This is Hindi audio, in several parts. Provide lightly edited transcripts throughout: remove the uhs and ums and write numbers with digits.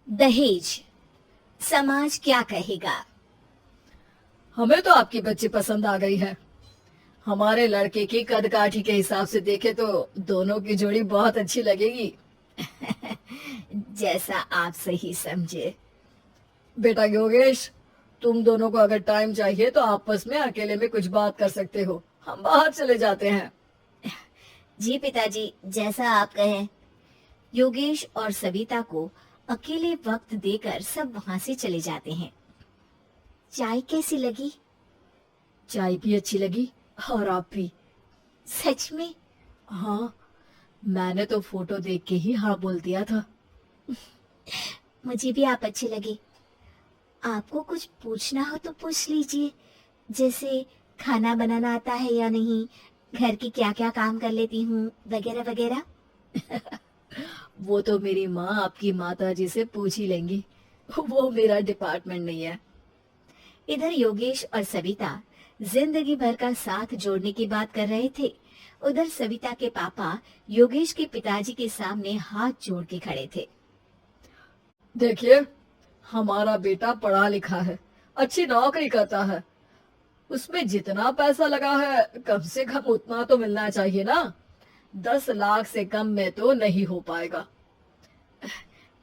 दहेज, समाज क्या कहेगा। हमें तो आपकी बच्ची पसंद आ गई है। हमारे लड़के की कद काठी के हिसाब से देखे तो दोनों की जोड़ी बहुत अच्छी लगेगी। जैसा आप सही समझे। बेटा योगेश, तुम दोनों को अगर टाइम चाहिए तो आपस में अकेले में कुछ बात कर सकते हो। हम बाहर चले जाते हैं। जी पिताजी, जैसा आप कहें। योगेश और सविता को अकेले वक्त देकर सब वहां से चले जाते हैं। चाय कैसी लगी? चाय भी अच्छी लगी और आप भी। सच में? हाँ, मैंने तो फोटो देख के ही हाँ बोल दिया था। मुझे भी आप अच्छे लगे। आपको कुछ पूछना हो तो पूछ लीजिए, जैसे खाना बनाना आता है या नहीं, घर की क्या क्या काम कर लेती हूँ, वगैरह वगैरह। वो तो मेरी माँ आपकी माता जी से पूछ ही लेंगी। वो मेरा डिपार्टमेंट नहीं है। इधर योगेश और सविता जिंदगी भर का साथ जोड़ने की बात कर रहे थे। उधर सविता के पापा योगेश के पिताजी के सामने हाथ जोड़ के खड़े थे। देखिए, हमारा बेटा पढ़ा लिखा है, अच्छी नौकरी करता है। उसमें जितना पैसा लगा है कम से कम उतना तो मिलना चाहिए ना। 10 लाख से कम में तो नहीं हो पाएगा।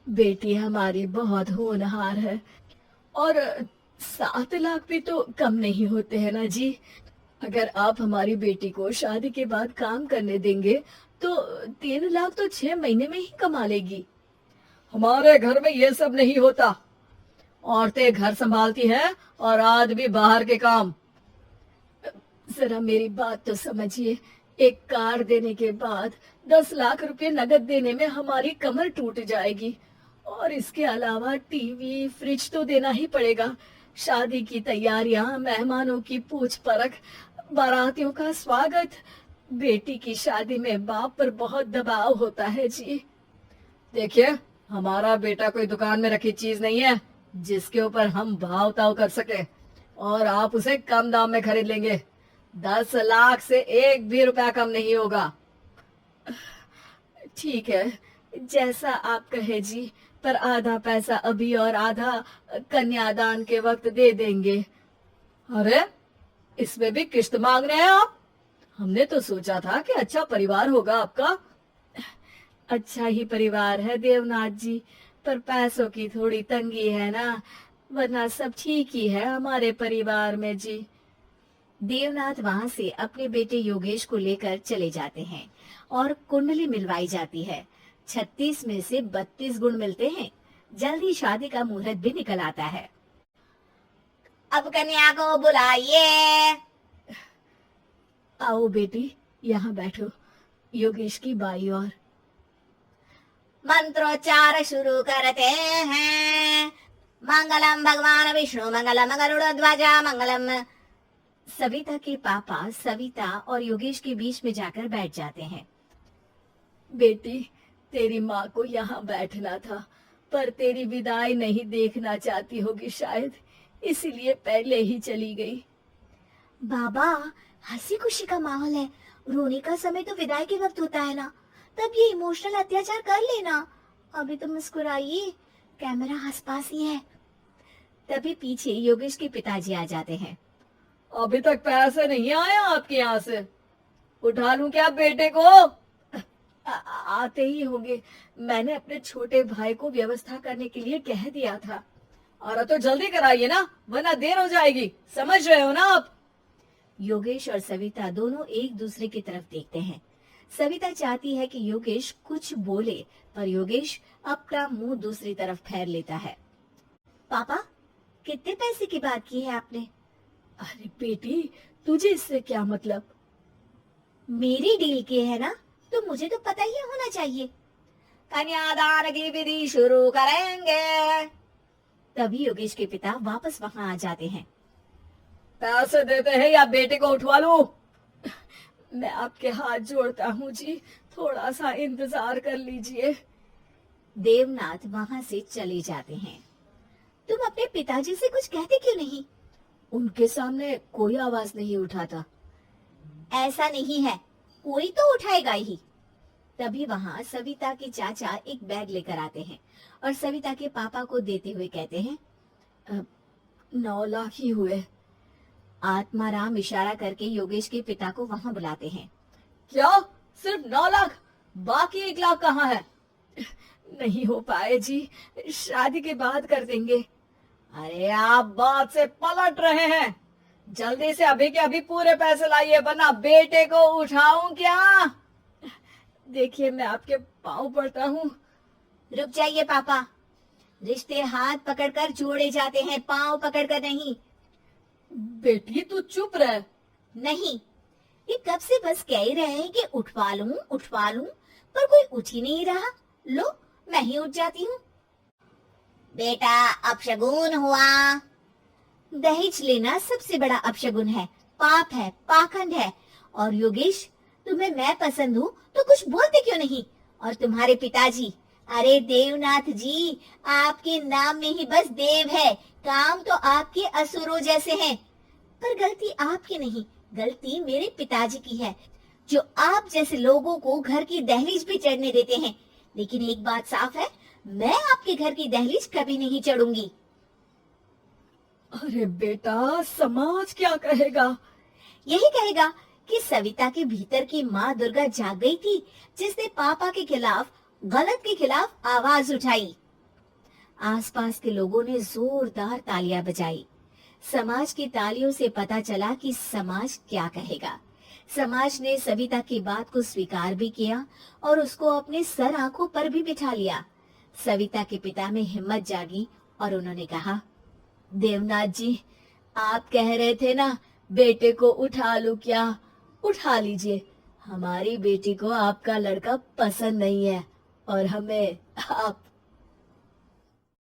बेटी हमारी बहुत होनहार है और 7 लाख भी तो कम नहीं होते हैं ना जी। अगर आप हमारी बेटी को शादी के बाद काम करने देंगे तो 3 लाख तो 6 महीने में ही कमा लेगी। हमारे घर में ये सब नहीं होता। औरतें घर संभालती हैं और आदमी बाहर के काम। जरा मेरी बात तो समझिए। एक कार देने के बाद 10 लाख रुपए नगद देने में हमारी कमर टूट जाएगी। और इसके अलावा टीवी फ्रिज तो देना ही पड़ेगा। शादी की तैयारियां, मेहमानों की पूछ परख, बारातियों का स्वागत। बेटी की शादी में बाप पर बहुत दबाव होता है जी। देखिए, हमारा बेटा कोई दुकान में रखी चीज नहीं है जिसके ऊपर हम भाव ताव कर सके और आप उसे कम दाम में खरीद लेंगे। 10 लाख से एक भी रुपया कम नहीं होगा। ठीक है, जैसा आप कहे जी, पर आधा पैसा अभी और आधा कन्यादान के वक्त दे देंगे। अरे, इसमें भी किश्त मांग रहे हैं आप? हमने तो सोचा था कि अच्छा परिवार होगा आपका। अच्छा ही परिवार है देवनाथ जी, पर पैसों की थोड़ी तंगी है ना, वरना सब ठीक ही है हमारे परिवार में जी। देवनाथ वहां से अपने बेटे योगेश को लेकर चले जाते हैं और कुंडली मिलवाई जाती है। 36 में से 32 गुण मिलते हैं। जल्दी शादी का मुहूर्त भी निकल आता है। अब कन्या को बुलाइए। आओ बेटी, यहाँ बैठो। योगेश की बाई और। मंत्रोच्चार शुरू करते हैं। मंगलम भगवान विष्णु मंगलम गरुड़ ध्वजा मंगलम। सविता के पापा सविता और योगेश के बीच में जाकर बैठ जाते हैं। बेटी, तेरी माँ को यहाँ बैठना था, पर तेरी विदाई नहीं देखना चाहती होगी शायद, इसीलिए पहले ही चली गई। बाबा, हंसी खुशी का माहौल है, रोने का समय तो विदाई के वक्त होता है ना, तब ये इमोशनल अत्याचार कर लेना। अभी तो मुस्कुराइए, कैमरा आसपास ही है। तभी पीछे योगेश के पिताजी आ जाते हैं। अभी तक पैसे नहीं आया आपके यहाँ से? उठा लूं क्या बेटे को? आते ही होंगे, मैंने अपने छोटे भाई को व्यवस्था करने के लिए कह दिया था। और तो जल्दी कराइए ना, वरना देर हो जाएगी। समझ रहे हो ना आप? योगेश और सविता दोनों एक दूसरे की तरफ देखते हैं। सविता चाहती है कि योगेश कुछ बोले, पर योगेश अपना मुंह दूसरी तरफ फेर लेता है। पापा, कितने पैसे की बात की है आपने? अरे बेटी, तुझे इससे क्या मतलब? मेरी डील की है ना, तो मुझे तो पता ही होना चाहिए। कन्यादान की विधि शुरू करेंगे। तभी योगेश के पिता वापस वहां आ जाते हैं। पैसे देते हैं या बेटे को उठवा लो? मैं आपके हाथ जोड़ता हूँ जी, थोड़ा सा इंतजार कर लीजिए। देवनाथ वहां से चले जाते हैं। तुम अपने पिताजी से कुछ कहते क्यों नहीं? उनके सामने कोई आवाज नहीं उठाता। ऐसा नहीं है, कोई तो उठाएगा ही। तभी वहां सविता के चाचा एक बैग लेकर आते हैं और सविता के पापा को देते हुए कहते हैं, 9 लाख ही हुए। आत्माराम इशारा करके योगेश के पिता को वहां बुलाते हैं। क्या? सिर्फ 9 लाख? बाकी 1 लाख कहाँ है? नहीं हो पाए जी, शादी के बाद कर देंगे। अरे आप बात से पलट रहे हैं। जल्दी से अभी के अभी पूरे पैसे लाइए, वरना बेटे को उठाऊं क्या? देखिए मैं आपके पाँव पड़ता हूँ। रुक जाइए पापा, रिश्ते हाथ पकड़कर जोड़े जाते हैं, पांव पकड़कर नहीं। बेटी तू चुप रह। नहीं, ये कब से बस कह ही रहे हैं कि उठवा लूं, पर कोई उठ ही नहीं रहा। लो, मैं ही उठ जाती हूँ। बेटा, अपशगुन हुआ। दहेज लेना सबसे बड़ा अपशगुन है, पाप है, पाखंड है। और योगेश, तुम्हें मैं पसंद हूँ तो कुछ बोलते क्यों नहीं? और तुम्हारे पिताजी, अरे देवनाथ जी, आपके नाम में ही बस देव है, काम तो आपके असुरों जैसे हैं। पर गलती आपकी नहीं, गलती मेरे पिताजी की है, जो आप जैसे लोगों को घर की दहलीज पे चढ़ने देते हैं। लेकिन एक बात साफ है, मैं आपके घर की दहलीज कभी नहीं चढ़ूंगी। अरे बेटा, समाज क्या कहेगा? यही कहेगा कि सविता के भीतर की माँ दुर्गा जाग गई थी, जिसने पापा के खिलाफ, गलत के खिलाफ आवाज उठाई। आसपास के लोगों ने जोरदार तालियां बजाई। समाज की तालियों से पता चला कि समाज क्या कहेगा। समाज ने सविता की बात को स्वीकार भी किया और उसको अपने सर आंखों पर भी बिठा लिया। सविता के पिता में हिम्मत जागी और उन्होंने कहा, देवनाथ जी, आप कह रहे थे ना बेटे को उठा लूं क्या? उठा लीजिए। हमारी बेटी को आपका लड़का पसंद नहीं है और हमें आप